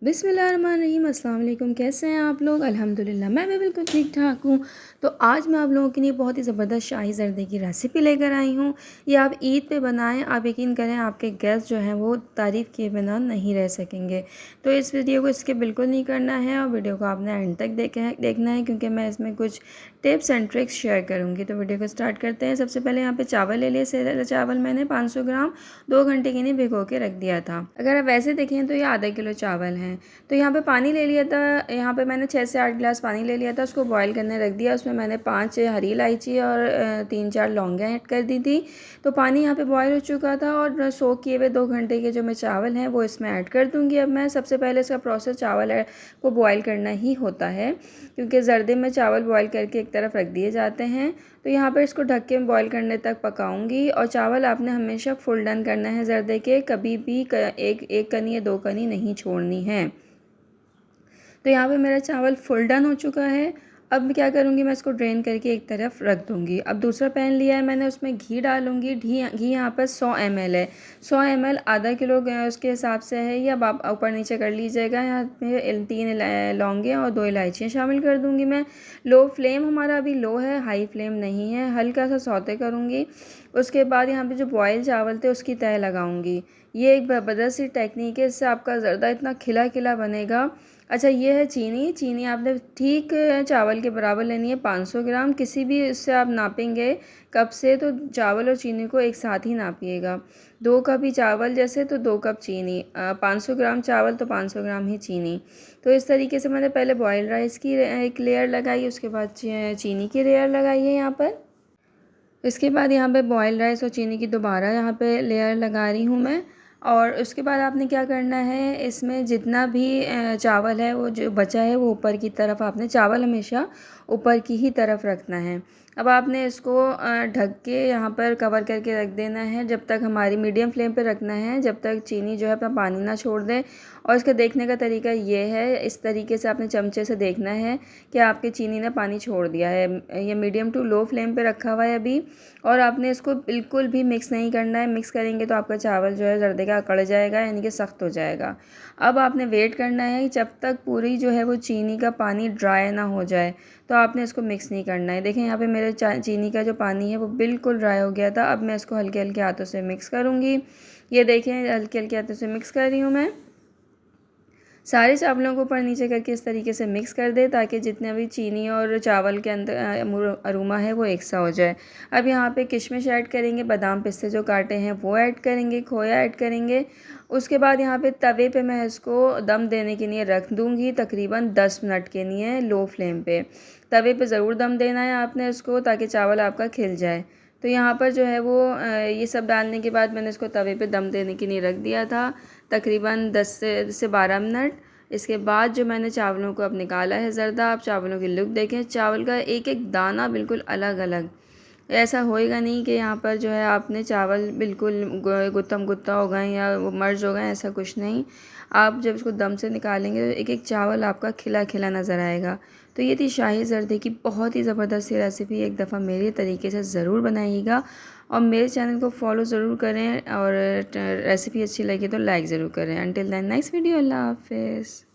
बिस्मिल्लाहिर्रहमानिर्रहीम। अस्सलाम वालेकुम। कैसे हैं आप लोग? अल्हम्दुलिल्लाह मैं भी बिल्कुल ठीक ठाक हूँ। तो आज मैं आप लोगों के लिए बहुत ही ज़बरदस्त शाही ज़र्दे की रेसिपी लेकर आई हूँ। ये आप ईद पे बनाएं, आप यकीन करें आपके गेस्ट जो हैं वो तारीफ़ किए बिना नहीं रह सकेंगे। तो इस वीडियो को स्किप बिल्कुल नहीं करना है और वीडियो को आपने एंड तक देखना है, क्योंकि मैं इसमें कुछ टिप्स एंड ट्रिक्स शेयर करूँगी। तो वीडियो को स्टार्ट करते हैं। सबसे पहले यहाँ पर चावल ले लिए। सेला चावल मैंने 500 ग्राम 2 घंटे के लिए भिगो के रख दिया था। अगर आप वैसे देखें तो ये आधा किलो चावल हैं। तो यहाँ पे पानी ले लिया था। यहाँ पे मैंने 6 से 8 गिलास पानी ले लिया था, उसको बॉईल करने रख दिया। उसमें मैंने 5 हरी इलायची और 3-4 लौंगियाँ ऐड कर दी थी। तो पानी यहाँ पे बॉईल हो चुका था और सोक किए हुए 2 घंटे के जो मैं चावल हैं वो इसमें ऐड कर दूँगी। अब मैं सबसे पहले इसका प्रोसेस चावल को बॉईल करना ही होता है, क्योंकि ज़र्दे में चावल बॉईल करके एक तरफ रख दिए जाते हैं। तो यहाँ पर इसको ढक के बॉईल करने तक पकाऊंगी। और चावल आपने हमेशा फुल डन करना है ज़र्दे के, कभी भी एक कनी या 2 कनी नहीं छोड़नी है। तो यहाँ पे मेरा चावल फुल डन हो चुका है। अब मैं क्या करूँगी, मैं इसको ड्रेन करके एक तरफ रख दूँगी। अब दूसरा पैन लिया है मैंने, उसमें घी डालूँगी। घी यहाँ पर 100 ml है। 100 ml आधा किलो उसके हिसाब से है, या आप ऊपर नीचे कर लीजिएगा। यहाँ पे 3 लौंगे और 2 इलायचियाँ शामिल कर दूँगी मैं। लो फ्लेम हमारा अभी लो है, हाई फ्लेम नहीं है। हल्का सा सौते करूँगी। उसके बाद यहाँ पे जो बॉयल चावल थे उसकी तह लगाऊँगी। ये एक ज़बरदस्त सी टेक्निक है, इससे आपका ज़र्दा इतना खिला खिला बनेगा। अच्छा, ये है चीनी। चीनी आपने ठीक चावल के बराबर लेनी है, 500 ग्राम। किसी भी इससे आप नापेंगे कप से, तो चावल और चीनी को एक साथ ही नापिएगा। 2 कप ही चावल जैसे तो 2 कप चीनी, 500 ग्राम चावल तो 500 ग्राम ही चीनी। तो इस तरीके से मैंने पहले बॉयल्ड राइस की एक लेयर लगाई, उसके बाद चीनी की लेयर लगाई है यहाँ पर। इसके बाद यहाँ पे बॉयल्ड राइस और चीनी की दोबारा यहाँ पे लेयर लगा रही हूँ मैं। और उसके बाद आपने क्या करना है, इसमें जितना भी चावल है वो जो बचा है वो ऊपर की तरफ, आपने चावल हमेशा ऊपर की ही तरफ रखना है। अब आपने इसको ढक के यहाँ पर कवर करके रख देना है, जब तक हमारी मीडियम फ्लेम पे रखना है, जब तक चीनी जो है अपना पानी ना छोड़ दे। और इसका देखने का तरीका ये है, इस तरीके से आपने चमचे से देखना है कि आपकी चीनी ने पानी छोड़ दिया है। ये मीडियम टू लो फ्लेम पे रखा हुआ है अभी। और आपने इसको बिल्कुल भी मिक्स नहीं करना है। मिक्स करेंगे तो आपका चावल जो है ज़र्दे का अकड़ जाएगा, यानी कि सख्त हो जाएगा। अब आपने वेट करना है जब तक पूरी जो है वो चीनी का पानी ड्राई ना हो जाए, तो आपने इसको मिक्स नहीं करना है। देखें यहाँ पे मेरे चीनी का जो पानी है वो बिल्कुल ड्राई हो गया था। अब मैं इसको हल्के हल्के हाथों से मिक्स करूँगी। ये देखें, हल्के हल्के हाथों से मिक्स कर रही हूँ मैं। सारे चावलों को ऊपर नीचे करके इस तरीके से मिक्स कर दें, ताकि जितने भी चीनी और चावल के अंदर अरोमा है वो एक सा हो जाए। अब यहाँ पे किशमिश ऐड करेंगे, बादाम पिस्ते जो काटे हैं वो ऐड करेंगे, खोया ऐड करेंगे। उसके बाद यहाँ पे तवे पे मैं इसको दम देने के लिए रख दूँगी, तकरीबन 10 मिनट के लिए लो फ्लेम पे। तवे पे ज़रूर दम देना है आपने इसको, ताकि चावल आपका खिल जाए। तो यहाँ पर जो है वो ये सब डालने के बाद मैंने इसको तवे पे दम देने के लिए रख दिया था, तकरीबन 10 से 12 मिनट। इसके बाद जो मैंने चावलों को अब निकाला है ज़र्दा, आप चावलों की लुक देखें। चावल का एक एक दाना बिल्कुल अलग अलग, ऐसा होएगा नहीं कि यहाँ पर जो है आपने चावल बिल्कुल गुत्थम गुत्था हो गए या वो मर्ज हो गए, ऐसा कुछ नहीं। आप जब इसको दम से निकालेंगे तो एक एक चावल आपका खिला खिला नज़र आएगा। तो ये थी शाही ज़र्दे की बहुत ही ज़बरदस्त सी रेसिपी। एक दफ़ा मेरे तरीके से ज़रूर बनाइएगा और मेरे चैनल को फॉलो ज़रूर करें, और रेसिपी अच्छी लगी तो लाइक ज़रूर करें। अंटिल दैन नेक्स्ट वीडियो, अल्लाह हाफिज़।